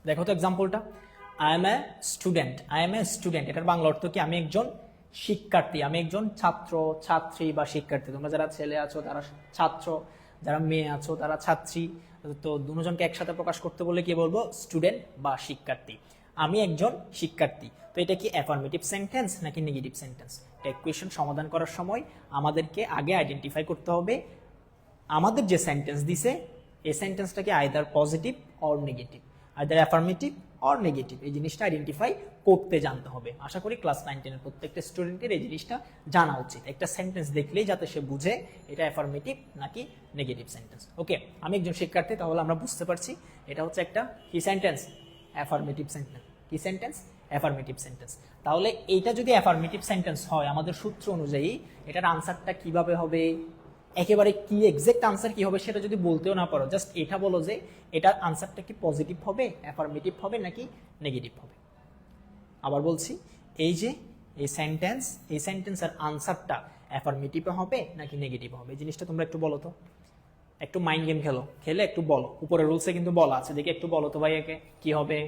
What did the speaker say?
দেখো তো এক্সাম্পলটা, I am a student. I am a student, এটার বাংলা অর্থ কি? আমি একজন শিক্ষার্থী, আমি একজন ছাত্র, ছাত্রী বা শিক্ষার্থী। তোমরা যারা ছেলে আছো তারা ছাত্র, যারা মেয়ে আছো তারা ছাত্রী। তো দুজনকে একসাথে প্রকাশ করতে বলে কি বলবো? স্টুডেন্ট বা শিক্ষার্থী। আমি একজন শিক্ষার্থী। তো এটা কি অ্যাফার্মেটিভ সেন্টেন্স নাকি নেগেটিভ সেন্টেন্স? এটা ইকুয়েশন সমাধান করার সময় আমাদেরকে আগে আইডেন্টিফাই করতে হবে আমাদের যে সেন্টেন্স দিছে এই সেন্টেন্সটা কি either positive or negative, either affirmative or negative. এই জিনিসটা আইডেন্টিফাই করতে জানতে হবে। আশা করি ক্লাস 9-10 প্রত্যেকটা স্টুডেন্টের এই জিনিসটা জানা উচিত। একটা সেন্টেন্স দেখলেই যাতে সে বুঝে এটা অ্যাফার্মেটিভ নাকি নেগেটিভ সেন্টেন্স। ওকে, আমি একজন শিক্ষার্থী, তাহলে আমরা বুঝতে পারছি এটা হচ্ছে একটা কি সেন্টেন্স? Affirmative sentence. কি সেন্টেন্স? Affirmative sentence. তাহলে এইটা যদি অ্যাফার্মেটিভ সেন্টেন্স হয়, আমাদের সূত্র অনুযায়ী এটার আনসারটা কিভাবে হবে? একেবারে কি এক্সাক্ট আনসার কি হবে সেটা যদি বলতেও না পারো, জাস্ট এটা বলো যে এটার আনসারটা কি পজিটিভ হবে, অ্যাফার্মেটিভ হবে নাকি নেগেটিভ হবে। আবার বলছি, এই যে এই সেন্টেন্সের আনসারটা অ্যাফার্মেটিভ হবে নাকি নেগেটিভ হবে, এই জিনিসটা তোমরা একটু বলো তো। একটু মাইন্ড গেম খেলে একটু বলো। উপরে রুলসে কিন্তু বলা আছে, দেখি একটু বলো তো ভাই, একে কি হবে।